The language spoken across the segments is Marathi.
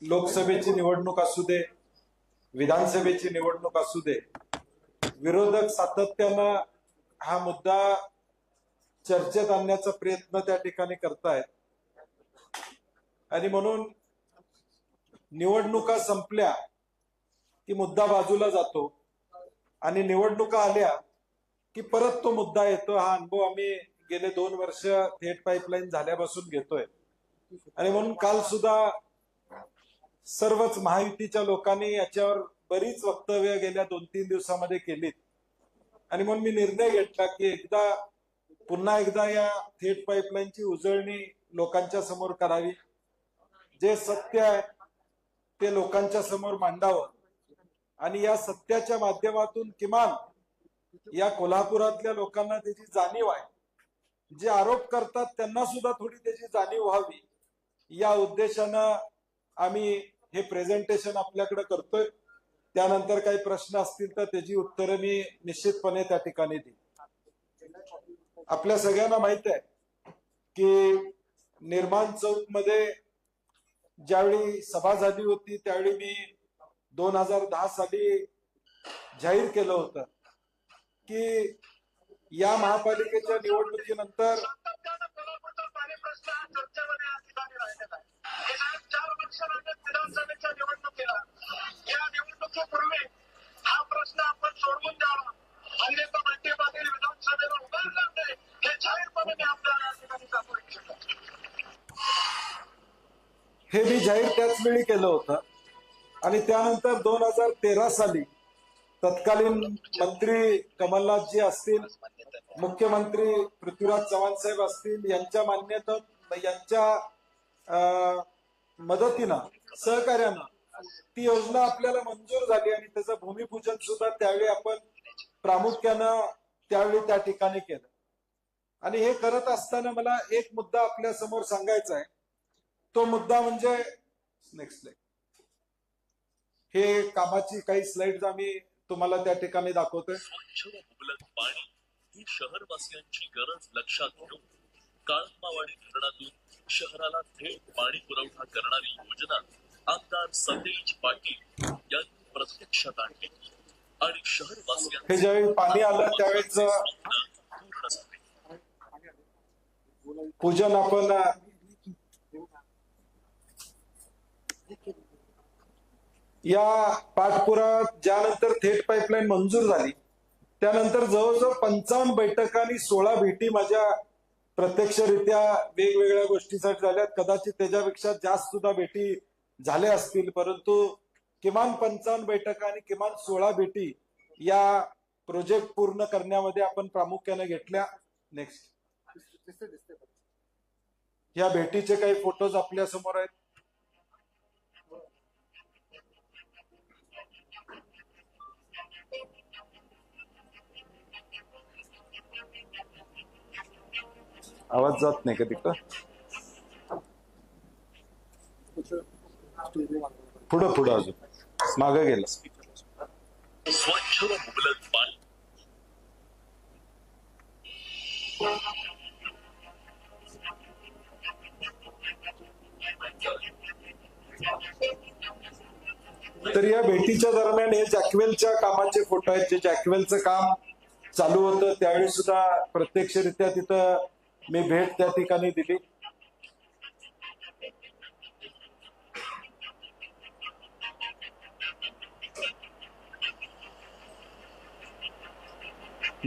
लोकसभेची निवडणूक असू दे, विधानसभेची निवडणूक असू दे, विरोधक सातत्यानं हा मुद्दा चर्चेत आणण्याचा प्रयत्न त्या ठिकाणी करतायत. आणि म्हणून निवडणुका संपल्या की मुद्दा बाजूला जातो आणि निवडणुका आल्या की परत तो मुद्दा येतो. हा अनुभव आम्ही गेले 2 वर्ष थेट पाईपलाईन झाल्यापासून घेतोय. आणि म्हणून काल सुद्धा सर्वच महायुतीच्या लोकांनी याच्यावर बरीच वक्तव्य गेल्या 2-3 दिवसामध्ये केलीत. आणि म्हणून मी निर्णय घेतला की पुन्हा एकदा या थेट पाईपलाईनची उजळणी लोकांच्या समोर करावी. जे सत्य आहे ते लोकांच्या समोर मांडावं आणि या सत्याच्या माध्यमातून किमान या कोल्हापुरातल्या लोकांना त्याची जाणीव आहे, जे आरोप करतात त्यांना सुद्धा थोडी त्याची जाणीव व्हावी, या उद्देशानं आम्ही हे प्रेझेंटेशन आपल्याकडे करतोय. त्यानंतर काही प्रश्न असतील तर त्याची उत्तरं मी निश्चितपणे त्या ठिकाणी देईन. आपल्या सगळ्यांना माहित आहे की निर्माण चौक मध्ये ज्यावेळी सभा झाली होती त्यावेळी मी 2010 साली जाहीर केलं होतं की या महापालिकेच्या निवडणुकीनंतर या निवडणुकीपूर्वी हा प्रश्न आपण सोडवून द्यावा, अन्यथा पाटील विधानसभेला उभारणार नाही हे जाहीरपणे मी आपल्याला या ठिकाणी सांगू इच्छितो. हे मी जाहीर त्याच वेळी केलं होतं. आणि त्यानंतर 2013 साली तत्कालीन मंत्री कमलनाथजी असतील, मुख्यमंत्री पृथ्वीराज चव्हाण साहेब असतील, यांच्या मान्यतेत यांच्या मदतीनं सहकार्यानं ती योजना आपल्याला मंजूर झाली आणि त्याचं भूमिपूजन सुद्धा त्यावेळी आपण प्रामुख्यानं त्यावेळी त्या ठिकाणी केलं. आणि हे करत असताना मला एक मुद्दा आपल्या समोर सांगायचा आहे. तो मुद्दा म्हणजे नेक्स्ट स्लाइड. हे कामाची काही स्लाइड्स आम्ही तुम्हाला त्या ठिकाणी दाखवतोय. स्वच्छ व मुबलक पाणी ही शहरवासियांची गरज लक्षात घेऊन काळंबावाडी धरणातून शहराला थेट पाणी पुरवठा करणारी योजना आमदार सतेज पाटील यांनी प्रत्यक्षात आणली आणि शहरवासियांचे हे ज्यावेळी पाणी आलं त्यावेळेच पूर्ण झाले. पूजन आपण या पाठपुराव्यात ज्यानंतर थेट पाईपलाईन मंजूर झाली त्यानंतर जवळजवळ 55 बैठका आणि 16 भेटी माझ्या प्रत्यक्षरित्या वेगवेगळ्या गोष्टीसाठी झाल्यात. कदाचित त्याच्यापेक्षा जास्त सुद्धा भेटी झाल्या असतील, परंतु किमान 55 बैठका आणि किमान 16 भेटी या प्रोजेक्ट पूर्ण करण्यामध्ये आपण प्रामुख्याने घेतल्या. नेक्स्ट. या भेटीचे काही फोटोज आपल्या समोर आहेत. आवाज जात नाही का तिकडं? पुढं अजून मागे गेलं. स्वच्छ व मुबलक पाणी तर या भेटीच्या दरम्यान हे जॅकवेलच्या कामाचे फोटो आहेत. जे जॅकवेलचं काम चालू होतं त्यावेळी सुद्धा प्रत्यक्षरित्या तिथं मी भेट त्या ठिकाणी दिली.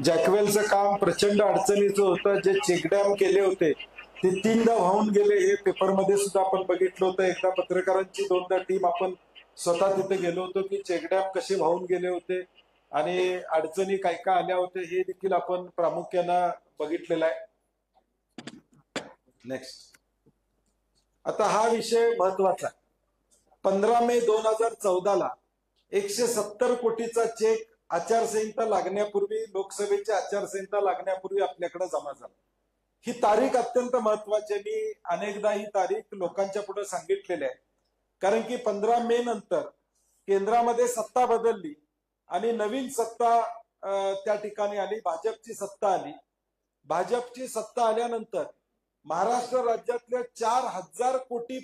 जॅकवेलचं काम प्रचंड अडचणीचं होतं. जे चेकडॅम केले होते ते 3दा वाहून गेले. हे पेपरमध्ये सुद्धा आपण बघितलं होतं. एकदा पत्रकारांची 2दा टीम आपण स्वतः तिथे गेलो होतो की चेकडॅम कसे वाहून गेले होते आणि अडचणी काय काय आल्या होत्या हे देखील आपण प्रामुख्यानं बघितलेलं आहे. नेक्स्ट. आता हा विषय महत्वाचा आहे. 15 मे 2014 170 कोटीचा चेक आचारसंहिता लागण्यापूर्वी, लोकसभेची आचारसंहिता लागण्यापूर्वी आपल्याकडे जमा झाला. ही तारीख अत्यंत महत्वाची. मी अनेकदा ही तारीख लोकांच्या पुढे सांगितलेली आहे, कारण की 15 मे नंतर केंद्रामध्ये सत्ता बदलली आणि नवीन सत्ता त्या ठिकाणी आली. भाजपची सत्ता आली. भाजपची सत्ता आल्यानंतर महाराष्ट्र राज्यातल्या 4000 कोटी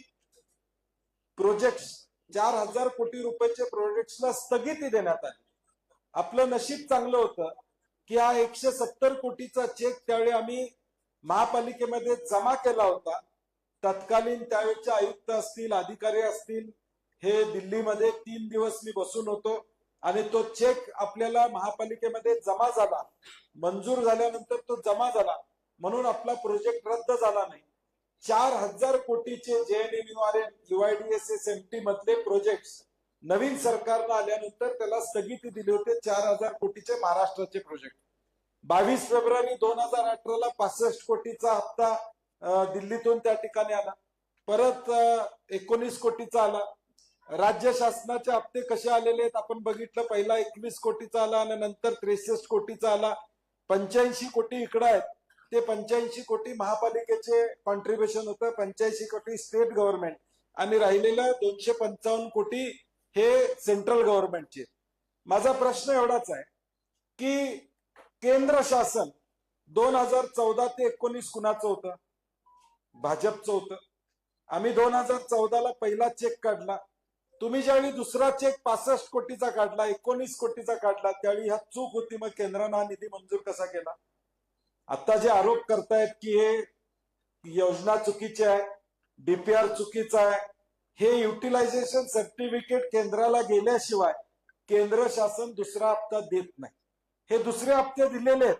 प्रोजेक्ट्स 4,000 कोटी रुपयाचे प्रोजेक्ट्सला स्थगिती देण्यात आली. आपलं नशीब चांगलं होतं की हा 170 कोटीचा चेक त्यावेळी आम्ही महापालिकेमध्ये जमा केला होता. तत्कालीन त्यावेळेचे आयुक्त असतील, अधिकारी असतील, हे दिल्लीमध्ये 3 दिवस मी बसून होतो आणि तो चेक आपल्याला महापालिकेमध्ये जमा झाला. मंजूर झाल्यानंतर तो जमा झाला म्हणून आपला प्रोजेक्ट रद्द झाला नाही. 4,000 कोटीचे JNNURM UIDSSMT मधले प्रोजेक्ट नवीन सरकारला आल्यानंतर त्याला स्थगिती दिली होती. 4,000 कोटीचे महाराष्ट्राचे प्रोजेक्ट. 22 फेब्रुवारी 2018ला 65 कोटीचा हप्ता दिल्लीतून त्या ठिकाणी आला. परत 19 कोटीचा आला. राज्य शासनाचे हप्ते कसे आलेले आहेत आपण बघितलं. पहिला 21 कोटीचा आला आणि नंतर 63 कोटीचा आला. 85 कोटी इकडे आहेत. ते 85 कोटी महापालिकेचे कॉन्ट्रीब्युशन होतं, 85 कोटी स्टेट गव्हर्नमेंट आणि राहिलेलं 255 कोटी हे सेंट्रल गव्हर्नमेंटचे. माझा प्रश्न एवढाच आहे की केंद्र शासन 2014 ते 19 कुणाचं होतं? भाजपचं होतं. आम्ही 2014ला पहिला चेक काढला. तुम्ही ज्यावेळी दुसरा चेक 65 कोटीचा काढला, 19 कोटीचा काढला, त्यावेळी ह्या चूक होती. मग केंद्रानं हा निधी मंजूर कसा केला? आता जे आरोप करतायत की हे योजना चुकीची आहे, DPR चुकीचा आहे, हे युटिलायझेशन सर्टिफिकेट केंद्राला गेल्याशिवाय केंद्र शासन दुसरा हप्ता देत नाही. हे दुसरे हप्ते दिलेले आहेत.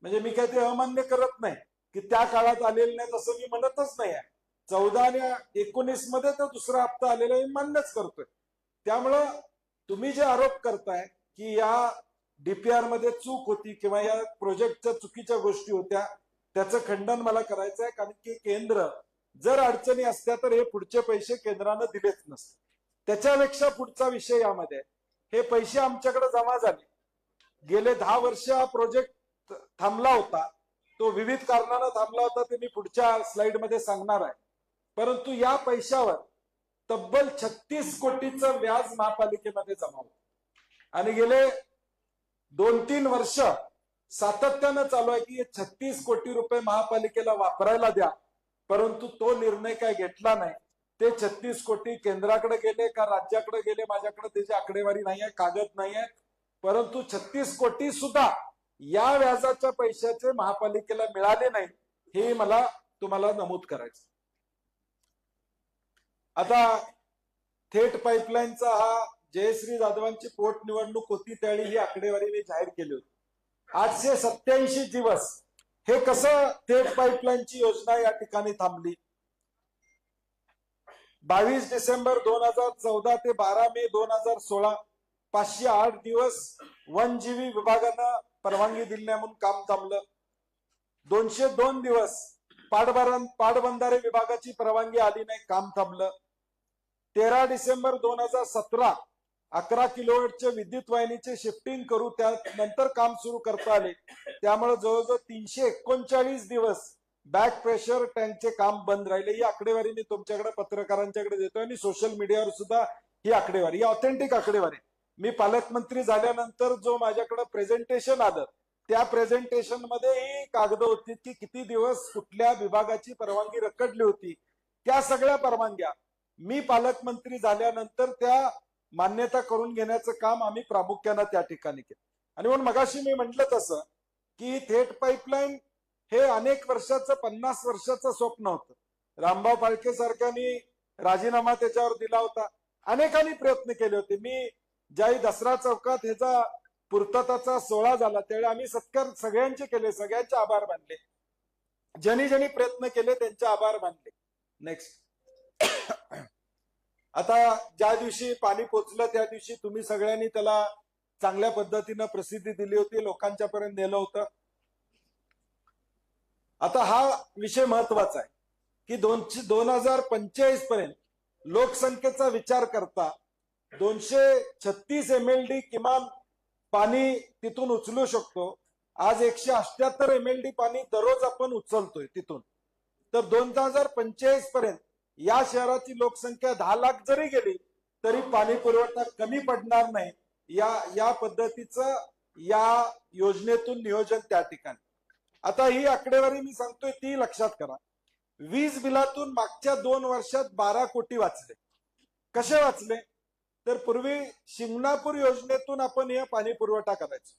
म्हणजे मी काही ते अमान्य करत नाही की त्या काळात आलेले नाहीत असं मी म्हणतच नाही आहे. 14 आणि 19 मध्ये तर दुसरा हप्ता आलेला मी मान्यच करतोय. त्यामुळं तुम्ही जे आरोप करताय की या DPR मध्ये चूक होती किंवा या प्रोजेक्टच्या चुकीच्या गोष्टी होत्या, त्याचं खंडन मला करायचं आहे. कारण की केंद्र जर अडचणी असत्या तर हे पुढचे पैसे केंद्रानं दिलेच नसते. त्याच्यापेक्षा पुढचा विषय यामध्ये हे पैसे आमच्याकडे जमा झाले. गेले 10 वर्ष हा प्रोजेक्ट थांबला होता. तो विविध कारणानं थांबला होता ते मी पुढच्या स्लाइड मध्ये सांगणार आहे. परंतु या पैशावर तब्बल 36 कोटीचं व्याज महापालिकेमध्ये जमा होतं आणि गेले 2-3 वर्ष सातत्यानं चालू आहे की 36 कोटी रुपये महापालिकेला वापरायला द्या. परंतु तो निर्णय काय घेतला नाही. ते 36 कोटी केंद्राकडे गेले का राज्याकडे गेले माझ्याकडे त्याची आकडेवारी नाही आहे, कागद नाही आहे. परंतु 36 कोटी सुद्धा या व्याजाच्या पैशाचे महापालिकेला मिळाले नाही, हे मला तुम्हाला नमूद करायचं. आता थेट पाईपलाईनचा हा जयश्री जाधवांची पोटनिवडणूक होती त्यावेळी ही आकडेवारी मी जाहीर केली होती. 887 दिवस हे कसं थेट पाईपलाईनची योजना या ठिकाणी थांबली. 22 डिसेंबर 2014 ते 12 मे 2016 508 दिवस वनजीवी विभागानं परवानगी दिली नाही म्हणून काम थांबलं. 202 दिवस पाटबंधारे विभागाची परवानगी आली नाही, काम थांबलं. 13 डिसेंबर 2017 11 किलोवॅटचे विद्युत वाहिनीचे शिफ्टिंग करू त्यानंतर काम सुरू करता आले. त्यामुळे जवळजवळ 339 दिवस बॅक प्रेशर टँकचे काम बंद राहिले. ही आकडेवारी मी तुमच्याकडे पत्रकारांच्याकडे देतो आणि सोशल मीडियावर सुद्धा ही आकडेवारी, ही ऑथेंटिक आकडेवारी. मी पालकमंत्री झाल्यानंतर जो माझ्याकडे प्रेझेंटेशन आलं त्या प्रेझेंटेशन मध्ये ही कागद होती की किती दिवस कुठल्या विभागाची परवानगी रखडली होती. त्या सगळ्या परवानग्या मी पालकमंत्री झाल्यानंतर त्या मान्यता करून घेण्याचं काम आम्ही प्रामुख्यानं त्या ठिकाणी केलं. आणि म्हणून मगाशी मी म्हटलं तसं की थेट पाईपलाईन हे अनेक वर्षाचं 50 वर्षाचं स्वप्न होतं. रामभाऊ फाळके सारख्यांनी राजीनामा त्याच्यावर दिला होता. अनेकांनी प्रयत्न केले होते. मी ज्याही दसरा चौकात ह्याचा पूर्तताचा सोहळा झाला त्यावेळी आम्ही सत्कार सगळ्यांचे केले, सगळ्यांचे आभार मानले. ज्यांनी ज्यांनी प्रयत्न केले त्यांचे आभार मानले. नेक्स्ट. आता ज्या दिवशी पाणी पोचलं त्या दिवशी तुम्ही सगळ्यांनी त्याला चांगल्या पद्धतीनं प्रसिद्धी दिली होती, लोकांच्या पर्यंत नेलं होतं. आता हा विषय महत्वाचा आहे की 2045 पर्यंत लोकसंख्येचा विचार करता 236 MLD किमान पाणी तिथून उचलू शकतो. आज 178 MLD पाणी दररोज आपण उचलतोय तिथून. तर 2045 पर्यंत या शहराची लोकसंख्या 10 लाख जरी गेली तरी पाणी पुरवठा कमी पडणार नाही. या पद्धतीचं या योजनेतून नियोजन त्या ठिकाणी. आता ही आकडेवारी मी सांगतोय ती लक्षात करा. वीज बिलातून मागच्या 2 वर्षात 12 कोटी वाचले. कसे वाचले? तर पूर्वी शिंगणापूर योजनेतून आपण हे पाणी पुरवठा करायचो.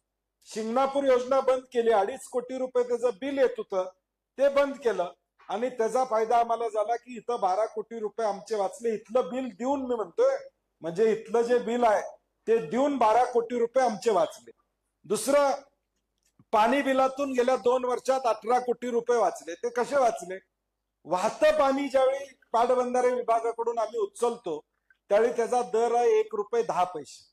शिंगणापूर योजना बंद केली, 2.5 कोटी रुपये त्याचं बिल येत होतं, ते बंद केलं आणि त्याचा फायदा आम्हाला झाला की इथं 12 कोटी रुपये आमचे वाचले. इथलं बिल देऊन, मी म्हणतोय म्हणजे इथलं जे बिल आहे ते देऊन 12 कोटी रुपये आमचे वाचले. दुसरं, पाणी बिलातून गेल्या 2 वर्षात 18 कोटी रुपये वाचले. ते कसे वाचले? वाहतं पाणी ज्यावेळी पाटबंधारे विभागाकडून आम्ही उचलतो त्यावेळी त्याचा दर आहे 1 रुपये 10 पैसे,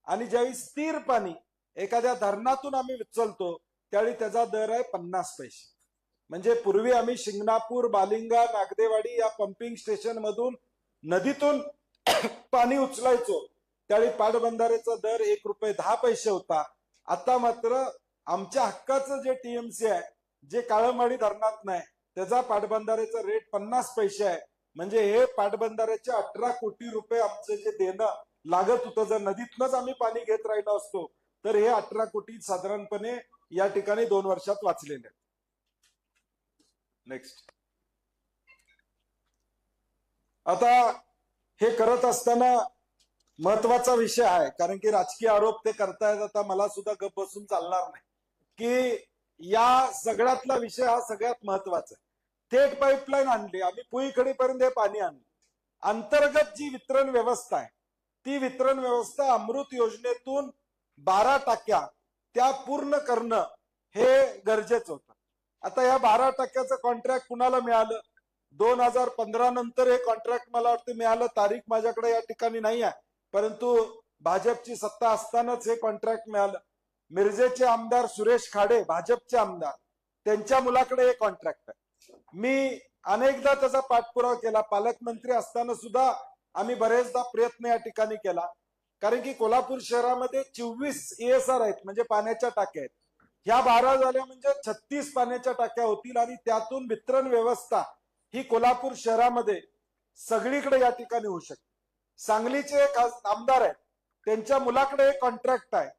आणि ज्यावेळी स्थिर पाणी एखाद्या धरणातून आम्ही उचलतो त्यावेळी त्याचा दर आहे 50 पैसे. म्हणजे पूर्वी आम्ही शिंगणापूर, बालिंगा, नागदेवाडी या पंपिंग स्टेशन मधून नदीतून पाणी उचलायचो त्यावेळी पाटबंधारेचा दर 1 रुपये 10 पैसे होता. आता मात्र आमच्या हक्काचं जे टीएमसी आहे, जे काळंबाडी धरणात नाही, त्याचा पाटबंधारेचा रेट 50 पैसे आहे. म्हणजे हे पाटबंधाऱ्याचे 18 कोटी रुपये आमचं जे देणं लागत होतं, जर नदीतनच आम्ही पाणी घेत राहिलो असतो तर हे 18 कोटी साधारणपणे या ठिकाणी 2 वर्षात वाचलेले. नेक्स्ट. आता हे करत असताना महत्वाचा विषय आहे, कारण की राजकीय आरोप ते करतायत. आता मला सुद्धा गप बसून चालणार नाही की या सगळ्यातला विषय हा सगळ्यात महत्वाचा आहे. थेट पाईपलाईन आणली आम्ही, पुईखडीपर्यंत हे पाणी आणलं. अंतर्गत जी वितरण व्यवस्था आहे ती वितरण व्यवस्था अमृत योजनेतून 12 टाक्या त्या पूर्ण करणं हे गरजेचं होतं. आता या 12 टक्क्याचं कॉन्ट्रॅक्ट कुणाला मिळालं? 2015 नंतर हे कॉन्ट्रॅक्ट मला वाटतं मिळालं. तारीख माझ्याकडे या ठिकाणी नाही आहे, परंतु भाजपची सत्ता असतानाच हे कॉन्ट्रॅक्ट मिळालं. मिरजेचे आमदार सुरेश खाडे, भाजपचे आमदार, त्यांच्या मुलाकडे हे कॉन्ट्रॅक्ट आहे. मी अनेकदा त्याचा पाठपुरावा केला. पालकमंत्री असताना सुद्धा आम्ही बरेचदा प्रयत्न या ठिकाणी केला, कारण की कोल्हापूर शहरामध्ये 24 ESR आहेत, म्हणजे पाण्याच्या टाक्या आहेत. ह्या 12 झाल्या म्हणजे 36 पाण्याच्या टाक्या होतील, आणि त्यातून वितरण व्यवस्था ही कोल्हापूर शहरामध्ये सगळीकडे या ठिकाणी होऊ शकते. सांगलीचे एक आमदार आहेत, त्यांच्या मुलाकडे एक कॉन्ट्रॅक्ट आहे.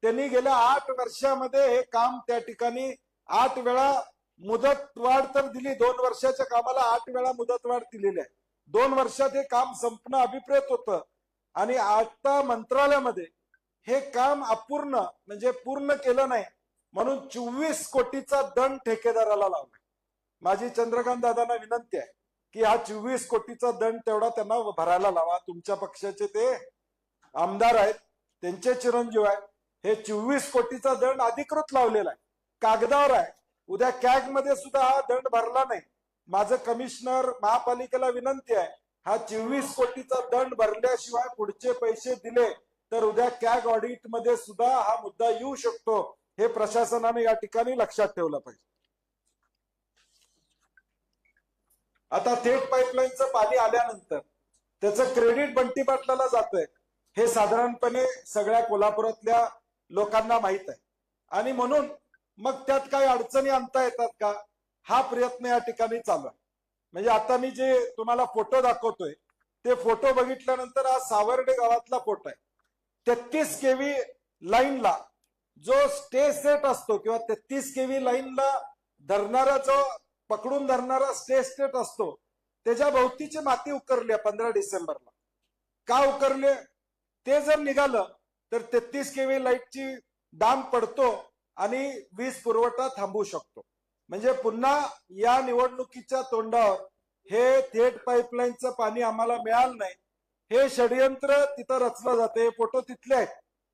त्यांनी गेल्या 8 वर्षामध्ये हे काम त्या ठिकाणी 8 वेळा मुदतवाढ तर दिली. 2 वर्षाच्या कामाला 8 वेळा मुदतवाढ दिलेली आहे. 2 वर्षात हे काम संपणं अभिप्रेत होतं, आणि आता मंत्रालयामध्ये हे काम अपूर्ण, म्हणजे पूर्ण केलं नाही म्हणून 24 कोटीचा दंड ठेकेदाराला लावला. माझी चंद्रकांत दादांना विनंती आहे की हा 24 कोटीचा दंड तेवढा त्यांना भरायला लावा. तुमच्या पक्षाचे ते आमदार आहेत, त्यांचे चिरंजीव आहेत. हे 24 कोटीचा दंड अधिकृत लावलेला आहे, कागदावर आहे. उद्या कॅग मध्ये सुद्धा हा दंड भरला नाही. माझं कमिशनर महापालिकेला विनंती आहे, हा 24 कोटीचा दंड भरल्याशिवाय पुढचे पैसे दिले तर उद्या कॅग ऑडिट मध्ये सुद्धा हा मुद्दा येऊ शकतो. हे प्रशासनाने या ठिकाणी लक्षात ठेवलं पाहिजे. आता थेट पाईपलाईनचं पाणी आल्यानंतर त्याचं क्रेडिट बंटी पाटलाला जातंय, हे साधारणपणे सगळ्या कोल्हापुरातल्या लोकांना माहित आहे. आणि म्हणून मग त्यात काही अडचणी आणता येतात का, हा प्रयत्न या ठिकाणी चालू आहे. म्हणजे आता मी जे तुम्हाला फोटो दाखवतोय ते फोटो बघितल्यानंतर हा सावर्डे गावातला फोटो आहे. 33 केव्ही लाईनला जो स्टे सेट असतो, किंवा 33 केव्ही लाईनला धरणारा, जो पकडून धरणारा स्टे सेट असतो, त्याच्या भोवतीची माती उकरली 15 डिसेंबरला. का उकरले? ते जर निघालं तर 33 केव्ही लाईटची डाम पडतो आणि वीज पुरवठा थांबू शकतो. म्हणजे पुन्हा या निवडणुकीच्या तोंडावर हे थेट पाईपलाईनचं पाणी आम्हाला मिळालं नाही, हे षडयंत्र तिथं रचलं जाते. हे फोटो तिथले आहेत,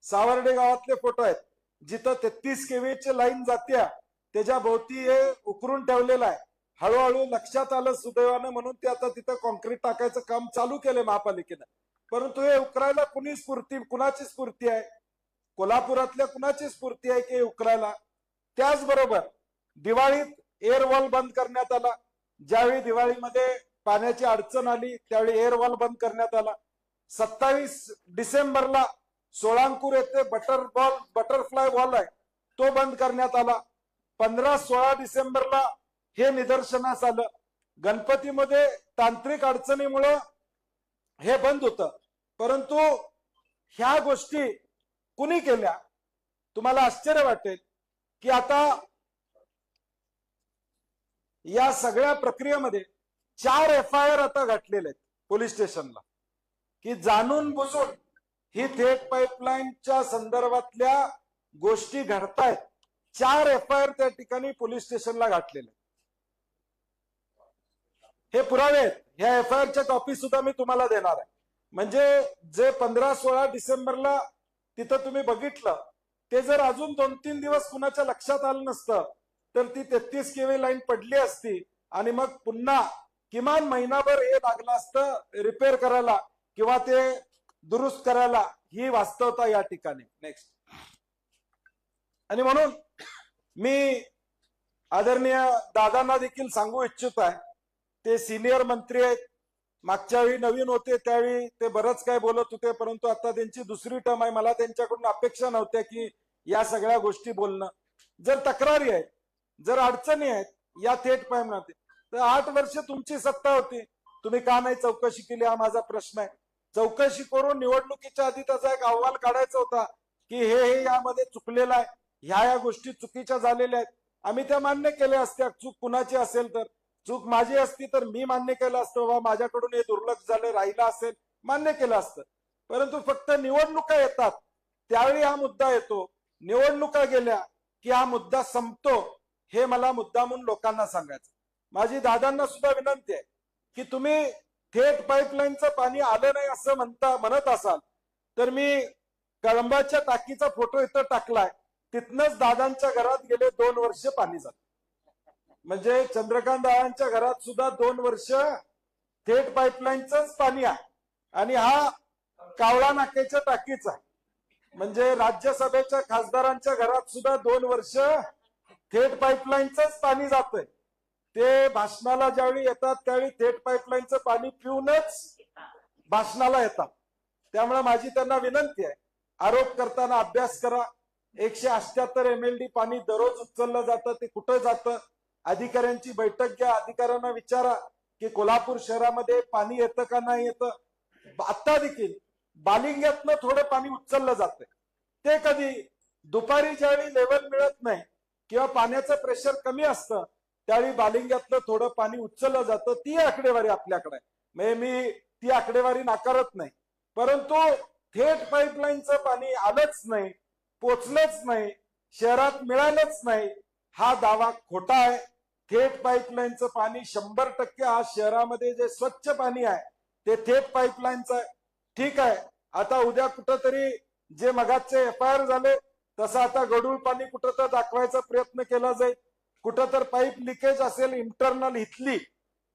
सावर्डे गावातले फोटो आहेत. जिथं 33 केव्हीची लाईन जाते त्याच्या भोवती हे उकरून ठेवलेलं आहे. हळूहळू लक्षात आलं सुदैवानं, म्हणून ते आता तिथं कॉन्क्रीट टाकायचं काम चालू केलंय महापालिकेनं. परंतु हे उकरायला कुणाची स्फूर्ती आहे? कोल्हापुरातल्या कुणाची स्फूर्ती आहे की उकरायला? त्याचबरोबर दिवाळीत एअरवॉल बंद करण्यात आला. ज्यावेळी दिवाळीमध्ये पाण्याची अडचण आली त्यावेळी एअरवॉल बंद करण्यात आला. 27 डिसेंबरला सोळांकूर येथे बटरफ्लाय वॉल आहे तो बंद करण्यात आला. 15-16 डिसेंबरला हे निदर्शनास आलं. गणपतीमध्ये तांत्रिक अडचणीमुळे हे बंद होतं. परंतु ह्या गोष्टी कुणी केल्या? तुम्हाला आश्चर्य वाटेल की आता या सगळ्या प्रक्रियेमध्ये 4 FIR आता घातलेले आहेत पोलीस स्टेशनला, की जाणून बुजून ही थेट पाईपलाईनच्या संदर्भातल्या गोष्टी घडतायत. 4 FIR त्या ठिकाणी पोलीस स्टेशनला घातलेले. हे पुरावे आहेत. ह्या FIRच्या कॉपी सुद्धा मी तुम्हाला देणार आहे. म्हणजे जे 15-16 डिसेंबरला तिथं तुम्ही बघितलं ते जर अजून 2-3 दिवस कुणाच्या लक्षात आलं नसतं तर ती 33 KV लाईन पडली असती आणि मग पुन्हा किमान महिनाभर हे लागलं असतं रिपेअर करायला किंवा ते दुरुस्त करायला. ही वास्तवता या ठिकाणी. नेक्स्ट. आणि म्हणून मी आदरणीय दादांना देखील सांगू इच्छित आहे, ते सिनियर मंत्री आहेत. मागच्या वेळी नवीन होते त्यावेळी ते बरंच काय बोलत होते, परंतु आता त्यांची दुसरी टर्म आहे. मला त्यांच्याकडून अपेक्षा नव्हत्या की या सगळ्या गोष्टी बोलणं. जर तक्रारी आहेत, जर अडचणी आहेत या थेट पाईपमध्ये, तर 8 वर्ष तुमची सत्ता होती, तुम्ही का नाही चौकशी केली हा माझा प्रश्न आहे. चौकशी करून निवडणुकीच्या आधी त्याचा एक अहवाल काढायचा होता की हे यामध्ये चुकलेलं आहे, ह्या गोष्टी चुकीच्या झालेल्या आहेत. आम्ही त्या मान्य केल्या असत्या. चूक कुणाची असेल तर, चूक माझी असती तर मी मान्य केलं असतं, बाबा माझ्याकडून हे दुर्लक्ष झालं राहिलं असेल, मान्य केलं असतं. परंतु फक्त निवडणुका येतात त्यावेळी हा मुद्दा येतो, निवडणुका गेल्या की हा मुद्दा संपतो. हे मला मुद्दामून लोकांना सांगायचं. माझी दादांना सुद्धा विनंती आहे की तुम्ही थेट पाईपलाईनचं पाणी आलं नाही असं म्हणत असाल तर मी कळंबाच्या टाकीचा फोटो इथं टाकलाय. तिथनच दादांच्या घरात गेले 2 वर्ष पाणी जात. म्हणजे चंद्रकांत दादांच्या घरात सुद्धा 2 वर्ष थेट पाईपलाईनचंच पाणी आहे आणि हा कावळा नाक्याच्या टाकीचा आहे. म्हणजे राज्यसभेच्या खासदारांच्या घरात सुद्धा 2 वर्ष थेट पाईपलाईनचंच पाणी जातंय. ते भाषणाला ज्यावेळी येतात त्यावेळी थेट पाईपलाईनचं पाणी पिऊनच भाषणाला येतात. त्यामुळे माझी त्यांना विनंती आहे, आरोप करताना अभ्यास करा. 178 MLD पाणी दररोज उचललं जातं, ते कुठं जातं? अधिकाऱ्यांची बैठक घ्या, अधिकाऱ्यांना विचारा की कोल्हापूर शहरामध्ये पाणी येतं का नाही येतं. आता देखील बालिंग्यातनं थोडं पाणी उचललं जातंय. ते कधी दुपारी ज्यावेळी लेवल मिळत नाही किंवा पाण्याचं प्रेशर कमी असतं त्यावेळी बालिंग्यातलं थोडं पाणी उचललं जातं. ती आकडेवारी आपल्याकडे आहे. म्हणजे मी ती आकडेवारी नाकारत नाही, परंतु थेट पाईपलाईनचं पाणी आलंच नाही, पोचलंच नाही, शहरात मिळालंच नाही हा दावा खोटा आहे. थेट पाईपलाईनचं पाणी 100% आज शहरामध्ये जे स्वच्छ पाणी आहे ते थेट पाईपलाईनचं आहे. ठीक आहे, आता उद्या कुठंतरी जे मगाचे FIR झाले तसं आता गढूळ पाणी कुठं तर दाखवायचा प्रयत्न केला जाईल. कुठं तर पाईप लिकेज असेल इंटरनल इथली,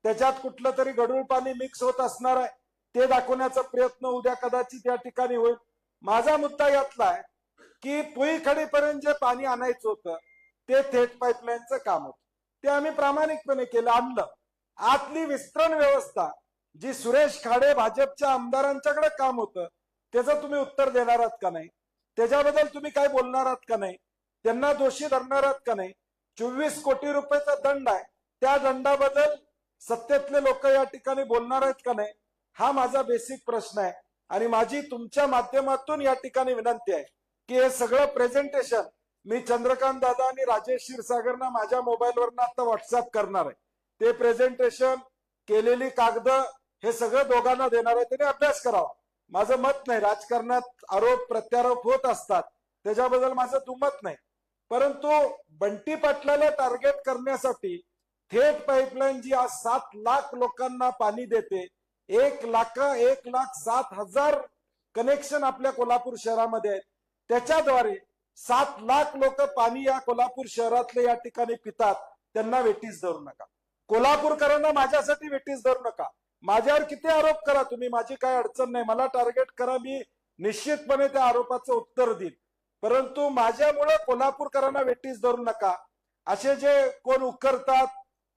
त्याच्यात कुठलं तरी गढूळ पाणी मिक्स होत असणार आहे, ते दाखवण्याचा प्रयत्न उद्या कदाचित या ठिकाणी होईल. माझा मुद्दा यातला आहे की पुईखडीपर्यंत जे पाणी आणायचं होतं ते थेट पाईपलाईनचं काम होतं, ते आम्ही प्रामाणिकपणे केलं, आणलं. आतली विस्तरण व्यवस्था जी सुरेश खाडे भाजपच्या आमदारांच्याकडे काम होतं त्याचं तुम्ही उत्तर देणार आहात का नाही? त्याच्याबद्दल तुम्ही काय बोलणार आहात का नाही? त्यांना दोषी धरणार आहात का नाही? 24 कोटी रुपयाचा दंड आहे, त्या दंडाबद्दल सत्तेतले लोक या ठिकाणी बोलणार आहेत का नाही? हा माझा बेसिक प्रश्न आहे. आणि माझी तुमच्या माध्यमातून या ठिकाणी विनंती आहे की हे सगळं प्रेझेंटेशन मी चंद्रकांत दादा आणि राजेश क्षीरसागरना माझ्या मोबाईलवरनं आता व्हॉट्सअप करणार आहे. ते प्रेझेंटेशन केलेली कागद हे सगळं दोघांना देणार आहे. त्याने अभ्यास करावा. माझं मत नाही, राजकारणात आरोप प्रत्यारोप होत असतात, त्याच्याबद्दल माझं दुमत नाही, परंतु बंटी पाटलाला टार्गेट करण्यासाठी थेट पाईपलाईन जी आज 7 लाख लोकांना पाणी देते, 1,07,000 कनेक्शन आपल्या कोल्हापूर शहरामध्ये आहेत, त्याच्याद्वारे 7 लाख लोक पाणी या कोल्हापूर शहरातले या ठिकाणी पितात. त्यांना वेटीस धरू नका. कोल्हापूरकरांना माझ्यासाठी वेटीस धरू नका. माझ्यावर किती आरोप करा तुम्ही, माझी काय अडचण नाही, मला टार्गेट करा, मी निश्चितपणे त्या आरोपाचं उत्तर देईल, परंतु माझ्यामुळे कोल्हापूरकरांना वेटीस धरू नका. असे जे कोण उकरतात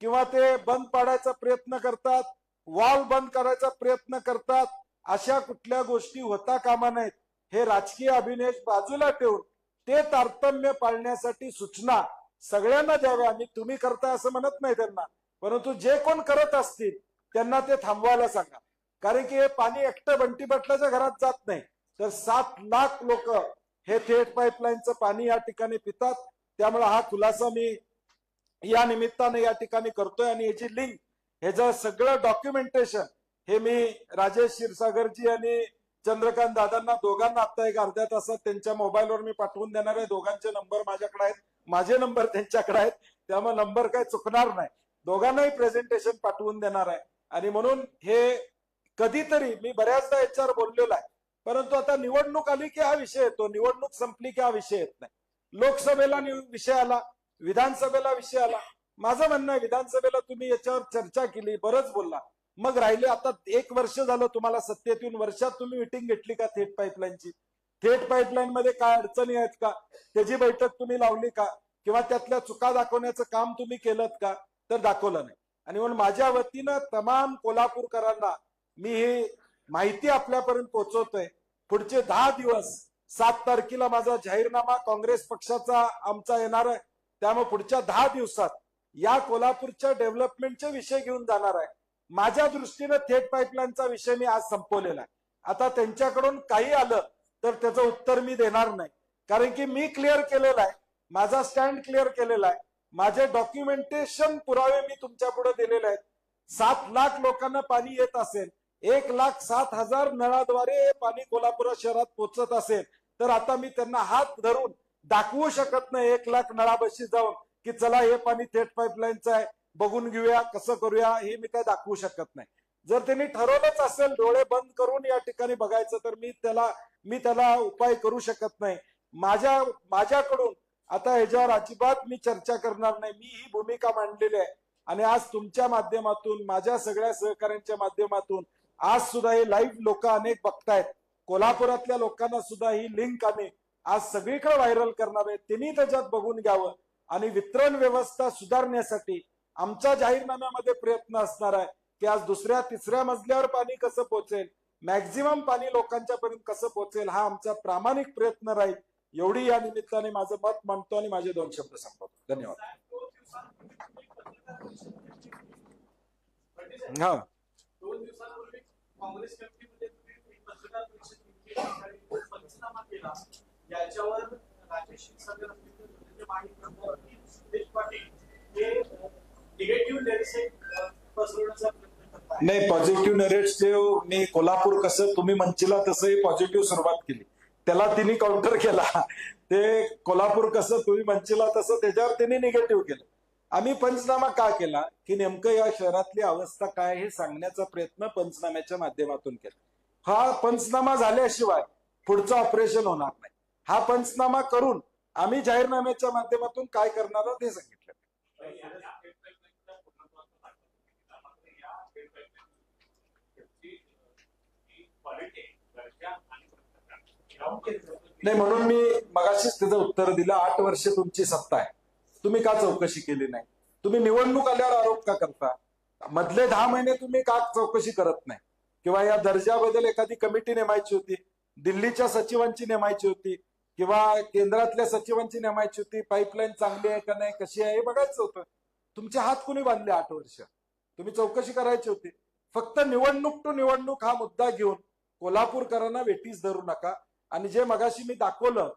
किंवा ते बंद पाडायचा प्रयत्न करतात, वॉल बंद करायचा प्रयत्न करतात, अशा कुठल्या गोष्टी होता कामा नयेत. हे राजकीय अभिनय बाजूला ठेवून ते तारतम्य पाळण्यासाठी सूचना सगळ्यांना द्याव्या. मी तुम्ही करताय असं म्हणत नाही त्यांना, परंतु जे कोण करत असतील त्यांना ते थांबवायला सांगा. कारण की हे पाणी एकटं बंटी पाटलाच्या घरात जात नाही, तर 7 लाख लोक हे थेट पाईपलाईनचं पाणी या ठिकाणी पितात. त्यामुळे हा खुलासा मी या निमित्ताने या ठिकाणी करतोय. आणि याची लिंक, ह्याचं सगळं डॉक्युमेंटेशन हे मी राजेश क्षीरसागरजी आणि चंद्रकांत दादांना दोघांना आता एक अर्ध्या तासात त्यांच्या मोबाईलवर मी पाठवून देणार आहे. दोघांचे नंबर माझ्याकडे आहेत, माझे नंबर त्यांच्याकडे आहेत, त्यामुळे नंबर काही चुकणार नाही. दोघांनाही प्रेझेंटेशन पाठवून देणार आहे. आणि म्हणून हे कधीतरी मी बऱ्याचदा याच्यावर बोललेलो आहे, परंतु आता निवडणूक आली की हा विषय येतो, निवडणूक संपली की हा विषय येत नाही. लोकसभेला विषय आला, विधानसभेला विषय आला. माझं म्हणणं आहे विधानसभेला तुम्ही याच्यावर चर्चा केली, बरंच बोलला, मग राहिले आता 1 वर्ष झालं तुम्हाला सत्तेत येऊन, वर्षात तुम्ही मिटिंग घेतली का थेट पाईपलाईनची? थेट पाईपलाईन मध्ये काय अडचणी आहेत का त्याची बैठक तुम्ही लावली का? किंवा त्यातल्या चुका दाखवण्याचं काम तुम्ही केलं का? तर दाखवलं नाही. आणि म्हणून माझ्या वतीनं तमाम कोल्हापूरकरांना मी ही माहिती आपल्यापर्यंत पोहोचवतोय. पुढचे 10 दिवस 7 तारखेला माझा जाहीरनामा काँग्रेस पक्षाचा आमचा येणार आहे. त्यामुळे पुढच्या 10 दिवसात या कोल्हापूरच्या डेव्हलपमेंटचे विषय घेऊन जाणार आहे. माझ्या दृष्टीनं थेट पाईपलाईनचा विषय मी आज संपवलेला आहे. आता त्यांच्याकडून काही आलं तर त्याचं उत्तर मी देणार नाही, कारण की मी क्लिअर केलेला आहे, माझा स्टँड क्लिअर केलेला आहे, माझे डॉक्युमेंटेशन पुरावे मी तुमच्या पुढे दिलेले आहेत. 7 लाख लोकांना पाणी येत असेल, 1,07,000 नळाद्वारे पाणी कोल्हापूर शहरात पोहोचत असेल, तर आता मी त्यांना हात धरून दाखवू शकत नाही 1 लाख नळाबशी जाऊन की चला हे पाणी थेट पाईपलाईनचं आहे, बघून घेऊया, कसं करूया, हे मी काय दाखवू शकत नाही. जर त्यांनी ठरवलंच असेल डोळे बंद करून या ठिकाणी बघायचं, तर मी त्याला उपाय करू शकत नाही. माझ्याकडून आता ह्याच्यावर अजिबात मी चर्चा करणार नाही. मी ही भूमिका मांडलेली आहे. आणि आज तुमच्या माध्यमातून, माझ्या सगळ्या सहकाऱ्यांच्या माध्यमातून आज सुद्धा हे लाईव्ह लोक अनेक बघतायत. कोल्हापुरातल्या लोकांना सुद्धा ही लिंक आम्ही आज सगळीकडे व्हायरल करणार आहे. त्यांनी त्याच्यात बघून घ्यावं आणि वितरण व्यवस्था सुधारण्यासाठी आमच्या जाहीरनाम्यामध्ये प्रयत्न असणार आहे की आज 2ऱ्या 3ऱ्या मजल्यावर पाणी कसं पोहोचेल, मॅक्झिमम पाणी लोकांच्या पर्यंत कसं पोहोचेल, हा आमचा प्रामाणिक प्रयत्न राहील. एवढी या निमित्ताने माझं मत मांडतो आणि माझे 2 शब्द संपवतो. धन्यवाद. हा, 2 दिवसांपूर्वी काँग्रेस कमिटीमध्ये तुम्ही पत्रकार परिषद घेतली आणि तो पंचनामा केला. याच्यावर राजेश क्षीरसागर असतील, धनंजय माने, सुदेश पाटील हे निगेटिव्ह नॅरेटिव्ह पसरवण्याचा प्रयत्न करतात. नाही, पॉझिटिव्ह नरेटिव्ह मी कोल्हापूर कसं तुम्ही म्हणशीला तसं पॉझिटिव्ह सुरुवात केली, त्याला तिने काउंटर केला. ते कोल्हापूर कसं तुम्ही म्हणशीला तसं त्याच्यावर त्यांनी निगेटिव्ह केलं. आम्ही पंचनामा का केला की नेमकं या शहरातली अवस्था काय हे सांगण्याचा प्रयत्न पंचनाम्याच्या माध्यमातून केला. हा पंचनामा झाल्याशिवाय पुढचं ऑपरेशन होणार नाही. हा पंचनामा करून आम्ही जाहीरनाम्याच्या माध्यमातून काय करणार ते सांगितलं. नाही, म्हणून मी मगाशीच त्याचं उत्तर दिलं. 8 वर्ष तुमची सत्ता आहे, तुम्ही का चौकशी केली नाही? तुम्ही निवडणूक आल्यावर आरोप का करता? मधले 10 महिने तुम्ही का चौकशी करत नाही? किंवा या दर्जाबद्दल एखादी कमिटी नेमायची होती, दिल्लीच्या सचिवांची नेमायची होती, किंवा केंद्रातल्या सचिवांची नेमायची होती. पाईपलाईन चांगली आहे का नाही, कशी आहे हे बघायचं होतं. तुमचे हात कुणी बांधले 8 वर्ष? तुम्ही चौकशी करायची होती. फक्त निवडणूक टू निवडणूक हा मुद्दा घेऊन कोल्हापूरकरांना वेठीस धरू नका. आणि जे मगाशी मी दाखवलं,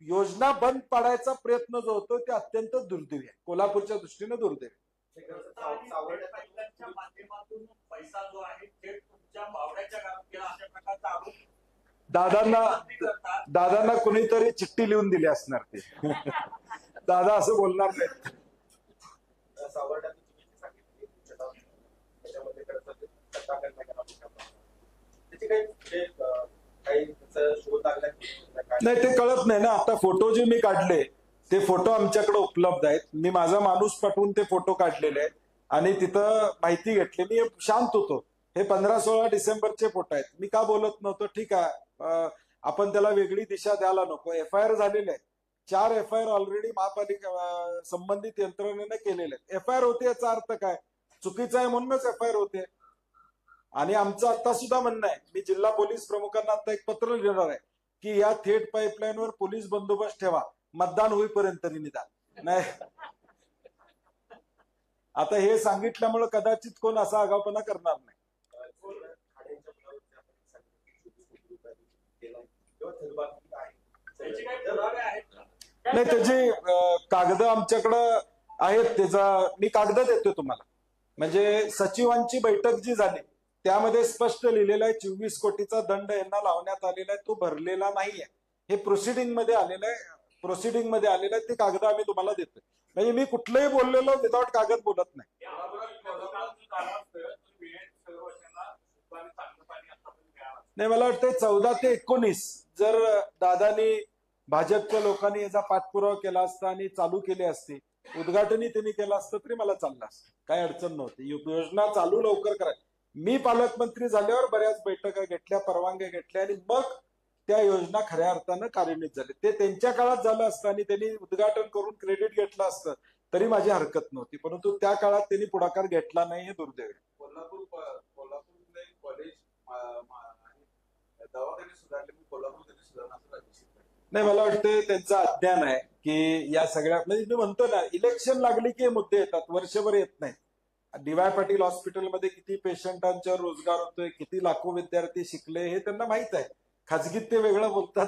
योजना बंद पाडायचा प्रयत्न जो होतो ते अत्यंत दुर्दैवी आहे, कोल्हापूरच्या दृष्टीने दुर्दैवी. पाईपलाईनच्या माध्यमातून पैसा जो आहे थेट तुमच्या बावड्याच्या घरात गेला अशा प्रकारचा आरोप दादांना कुणीतरी चिठ्ठी लिहून दिली असणार ते. दादा असं बोलणार नाहीत. नाही, ते कळत नाही ना. आता फोटो जे मी काढले ते फोटो आमच्याकडे उपलब्ध आहेत. मी माझा माणूस पाठवून ते फोटो काढलेले आहेत आणि तिथं माहिती घेतली. मी शांत होतो. हे 15-16 डिसेंबरचे फोटो आहेत. मी का बोलत नव्हतो? ठीक आहे, आपण त्याला वेगळी दिशा द्यायला नको. FIR झालेले आहेत, 4 FIR ऑलरेडी महापालिका संबंधित यंत्रणेने केलेले आहेत. FIR होते याचा अर्थ काय? चुकीचं आहे म्हणूनच FIR होते. आणि आमचं आता सुद्धा म्हणणं आहे, मी जिल्हा पोलीस प्रमुखांना आता एक पत्र लिहिणार आहे की या थेट पाईपलाईनवर पोलीस बंदोबस्त ठेवा, मतदान होईपर्यंत निदान. नाही, आता हे सांगितल्यामुळे कदाचित कोण असा आगाऊपणा करणार नाही. नाही, त्याची कागद आमच्याकडं आहेत. त्याचा मी कागद देतो तुम्हाला. म्हणजे सचिवांची बैठक जी झाली त्यामध्ये स्पष्ट लिहिलेलं आहे 24 कोटीचा दंड यांना लावण्यात आलेला आहे, तो भरलेला नाहीये. हे प्रोसिडिंग मध्ये आलेलं आहे, ते कागद आम्ही तुम्हाला देतोय. म्हणजे मी कुठलंही बोललेलो विदाउट कागद बोलत नाही. नाही, मला वाटतं 14 ते 19 जर दादानी भाजपच्या लोकांनी याचा पाठपुरावा केला असता आणि चालू केली असती, उद्घाटनही त्यांनी केलं असतं तरी मला चाललं असतं, काही अडचण नव्हती. योजना चालू लवकर करायची. मी पालकमंत्री झाल्यावर बऱ्याच बैठका घेतल्या, परवानग्या घेतल्या आणि मग त्या योजना खऱ्या अर्थानं कार्यान्वित झाल्या. ते त्यांच्या काळात झालं असतं आणि त्यांनी उद्घाटन करून क्रेडिट घेतलं असतं तरी माझी हरकत नव्हती, परंतु त्या काळात त्यांनी पुढाकार घेतला नाही, हे दुर्दैव आहे. कोल्हापूर कॉलेज दवाखाने सुधारले, कोल्हापूर त्यांनी सुधारणा असं राज्य नाही, मला वाटतं त्यांचं अज्ञान आहे की या सगळ्या, म्हणजे मी म्हणतो ना, इलेक्शन लागली की हे मुद्दे येतात, वर्षभर येत नाही. डी.वाय. पाटील हॉस्पिटलमध्ये किती पेशंटांच्यावर रोजगार होतोय, किती लाखो विद्यार्थी शिकले, हे त्यांना माहित आहे. खाजगीत ते वेगळं बोलतात,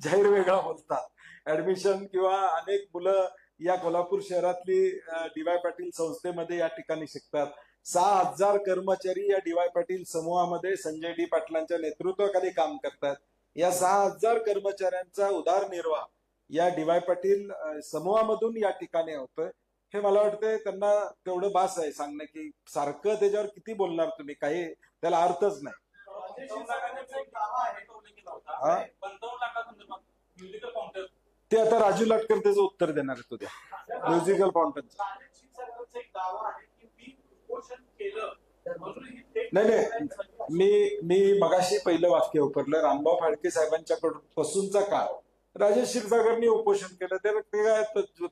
जाहीर वेगळं बोलतात. ऍडमिशन किंवा अनेक मुलं या कोल्हापूर शहरातली डी.वाय. पाटील संस्थेमध्ये या ठिकाणी शिकतात. 6,000 कर्मचारी या डी.वाय. पाटील समूहामध्ये संजय डी पाटलांच्या नेतृत्वाखाली काम करतात. या 6,000 कर्मचाऱ्यांचा उदरनिर्वाह या डी.वाय. पाटील समूहामधून या ठिकाणी होतोय. हे मला वाटतं त्यांना तेवढं भास आहे सांगणं की सारखं त्याच्यावर किती बोलणार तुम्ही, काही त्याला अर्थच नाही. ते आता राजू लाटकर त्याचं उत्तर देणार आहे उद्या, म्युझिकल फाउंटनचं. नाही, मी मगाशी पहिलं वाक्य वापरलं, रामभाऊ फाळके साहेबांच्याकडून पासूनचा काळ राजेश क्षीरसागरनी उपोषण केलं, ते काय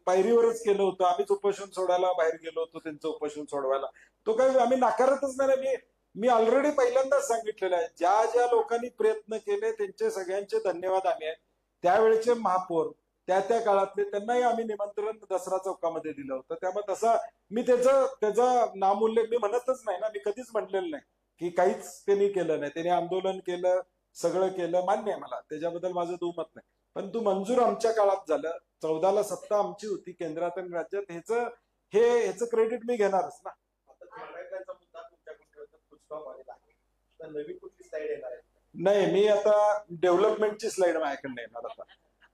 पायरीवरच केलं होतं. आम्हीच उपोषण सोडायला बाहेर गेलो होतो त्यांचं उपोषण सोडवायला. तो काही आम्ही नाकारतच नाही. मी ऑलरेडी पहिल्यांदाच सांगितलेलं आहे, ज्या ज्या लोकांनी प्रयत्न केले त्यांचे सगळ्यांचे धन्यवाद आम्ही आहे. त्यावेळेचे महापौर त्या काळातले, त्यांनाही आम्ही निमंत्रण दसरा चौकामध्ये दिलं होतं. त्यामुळे तसा मी त्याचा नामोल्लेख मी म्हणतच नाही ना, मी कधीच म्हणलेलं नाही की काहीच त्यांनी केलं नाही. त्यांनी आंदोलन केलं, सगळं केलं, मान्य आहे मला, त्याच्याबद्दल माझं दुमत नाही. पण तू मंजूर आमच्या काळात झालं, 14ला सत्ता आमची होती केंद्रात आणि राज्यात, ह्याचं क्रेडिट मी घेणारच ना. नवी कुठली स्लाइड येणार आहे? नाही, मी आता डेव्हलपमेंटची स्लाइड माझ्याकडे येणार. आता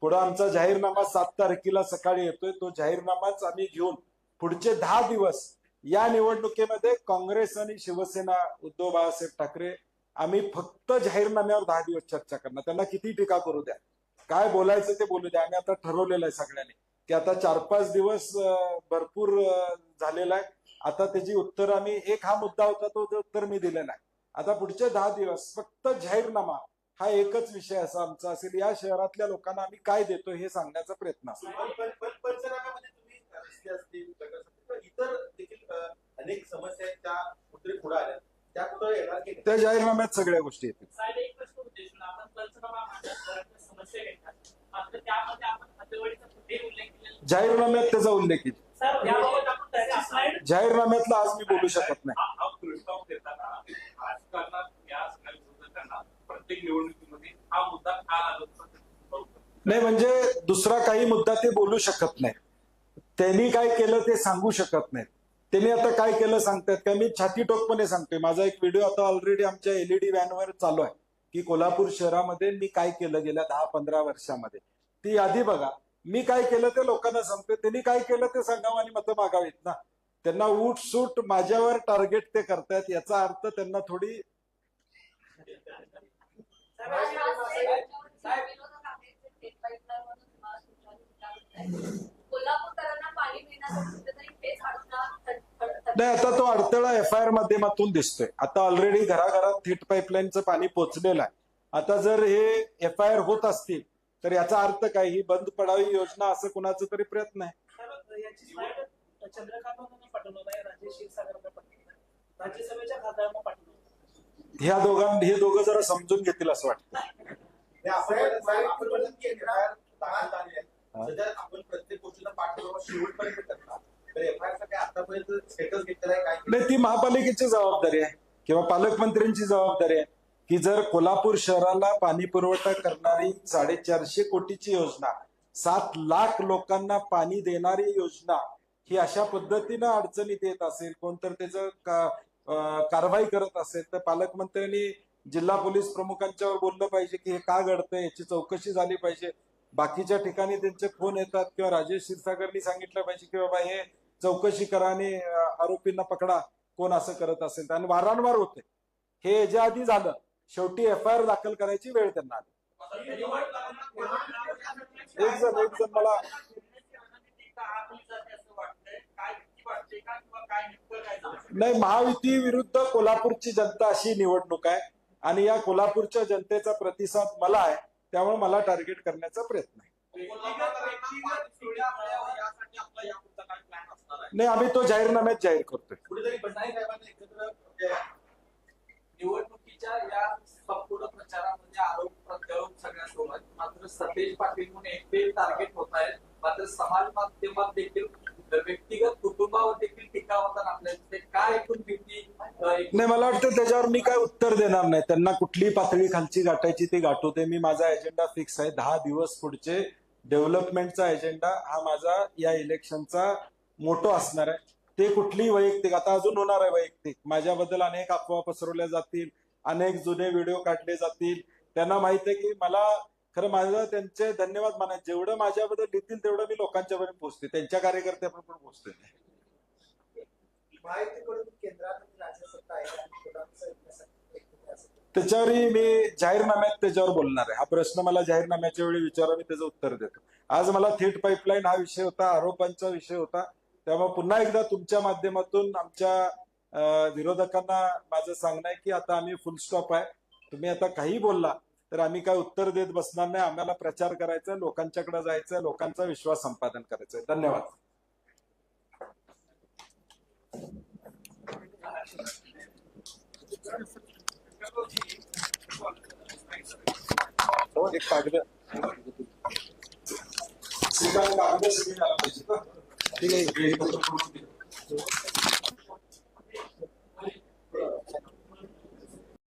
पुढे आमचा जाहीरनामा 7 तारखेला सकाळी येतोय. तो जाहीरनामाच आम्ही घेऊन पुढचे 10 दिवस या निवडणुकीमध्ये काँग्रेस आणि शिवसेना, उद्धव बाळासाहेब ठाकरे, आम्ही फक्त जाहीरनाम्यावर 10 दिवस चर्चा करणार. त्यांना किती टीका करू द्या, काय बोलायचं ते बोलू द्या. आम्ही आता ठरवलेलं आहे सगळ्यांनी की आता 4-5 दिवस भरपूर झालेला आहे. आता त्याची उत्तर आम्ही, एक हा मुद्दा होता तो उत्तर मी दिलेला आहे. आता पुढचे 10 दिवस फक्त जाहीरनामा हा एकच विषय असा आमचा असेल. या शहरातल्या लोकांना आम्ही काय देतो हे सांगण्याचा प्रयत्न असेल. पंचनाम्यामध्ये तुम्ही रस्ते असतील, इतर देखील अनेक समस्या आहेत, त्या कुठे पुढे आल्या, त्या कुठे येणार की त्या जाहीरनाम्यात सगळ्या गोष्टी येतील. जाहीरनाम्यात त्याचा उल्लेख येईल. जाहीरनाम्यातला आज मी बोलू शकत नाही. प्रत्येक निवडणुकीमध्ये हा मुद्दा नाही, म्हणजे दुसरा काही मुद्दा ते बोलू शकत नाही. त्यांनी काय केलं ते सांगू शकत नाही. त्यांनी आता काय केलं सांगतात का, मी छाती टोकपणे सांगतोय. माझा एक व्हिडिओ आता ऑलरेडी आमच्या LED व्हॅनवर चालू आहे की कोल्हापूर शहरामध्ये मी काय केलं गेल्या 10-15 वर्षामध्ये. ती यादी बघा. मी काय केलं ते लोकांना सांगतोय, त्यांनी काय केलं ते सांगावं आणि मतं मागावीत ना. त्यांना उठसूट माझ्यावर टार्गेट ते करतायत, याचा अर्थ त्यांना थोडी नाही. आता तो अडथळा FIR माध्यमातून दिसतोय. आता ऑलरेडी घराघरात थेट पाईपलाईनचं पाणी पोहोचलेलं आहे. आता जर हे FIR होत असतील तर याचा अर्थ काय, ही बंद पडावी योजना असं कुणाचा तरी प्रयत्न आहे. हे दोघं जरा समजून घेतील असं वाटतं. आपण प्रत्येक गोष्टीला पाठपुरावा शेवटपर्यंत करणार, तर FIR साठी आतापर्यंत स्टेटस घेतलेला आहे काय? नाही, ती महापालिकेची जबाबदारी आहे किंवा पालकमंत्र्यांची जबाबदारी आहे की जर कोल्हापूर शहराला पाणी पुरवठा करणारी 450 कोटीची योजना, 7 लाख लोकांना पाणी देणारी योजना ही अशा पद्धतीनं अडचणीत येत असेल, कोणतर त्याचं कारवाई करत असेल तर पालकमंत्र्यांनी जिल्हा पोलीस प्रमुखांच्यावर बोललं पाहिजे की हे का घडतंय, याची चौकशी झाली पाहिजे. बाकीच्या ठिकाणी त्यांचे फोन येतात किंवा राजेश क्षीरसागरनी सांगितलं पाहिजे की बाबा हे चौकशी करा आणि आरोपींना पकडा कोण असं करत असेल. आणि वारंवार होते हे याच्या आधी झालं, शेवटी FIR दाखल करायची वेळ त्यांना आली. एक जण मला नाही, महायुती विरुद्ध कोल्हापूरची जनता अशी निवडणूक आहे आणि या कोल्हापूरच्या जनतेचा प्रतिसाद मला आहे, त्यामुळे मला टार्गेट करण्याचा प्रयत्न आहे. नाही, आम्ही तो जाहीरनाम्यात जाहीर करतोय. कुठेतरी भंडारी साहेबांना एकत्र निवडणुकीच्या या संपूर्ण प्रचारामध्ये आरोप प्रत्यारोप सगळ्या सुरू आहेत. मात्र सतेज पाटील म्हणून एकटे टार्गेट होत आहेत. मात्र समाज माध्यमात देखील व्यक्तिगत कुटुंबावर देखील टीका होताना आपल्याला काय एकूण भीती नाही, मला वाटतं त्याच्यावर मी काय उत्तर देणार नाही. त्यांना कुठली पातळी खालची गाठायची ती गाठू दे. मी माझा एजेंडा फिक्स आहे. 10 दिवस पुढचे डेव्हलपमेंटचा एजेंडा हा माझा या इलेक्शनचा मोठो असणार आहे. ते कुठली वैयक्तिक, आता अजून होणार आहे वैयक्तिक, माझ्याबद्दल अनेक अफवा पसरवल्या जातील, अनेक जुने व्हिडिओ काढले जातील. त्यांना माहित आहे की मला खरं माझं त्यांचे धन्यवाद मानायचे. जेवढं माझ्याबद्दल लिहितील तेवढं मी लोकांच्यापर्यंत पोहोचते, त्यांच्या कार्यकर्त्यापर्यंत पण पोहोचते. त्याच्यावरही मी जाहीरनाम्यात त्याच्यावर बोलणार आहे. हा प्रश्न मला जाहीरनाम्याच्या वेळी विचारा, मी त्याचं उत्तर देतो. आज मला थेट पाईपलाईन हा विषय होता, आरोपांचा विषय होता. त्यामुळे पुन्हा एकदा तुमच्या माध्यमातून आमच्या विरोधकांना माझं सांगणं आहे की आता आम्ही फुल स्टॉप आहे. तुम्ही आता काही बोलला तर आम्ही काय उत्तर देत बसणार नाही. आम्हाला प्रचार करायचा, लोकांच्याकडे जायचं, लोकांचा विश्वास संपादन करायचंय. धन्यवाद. एक कागद ठीक आहे.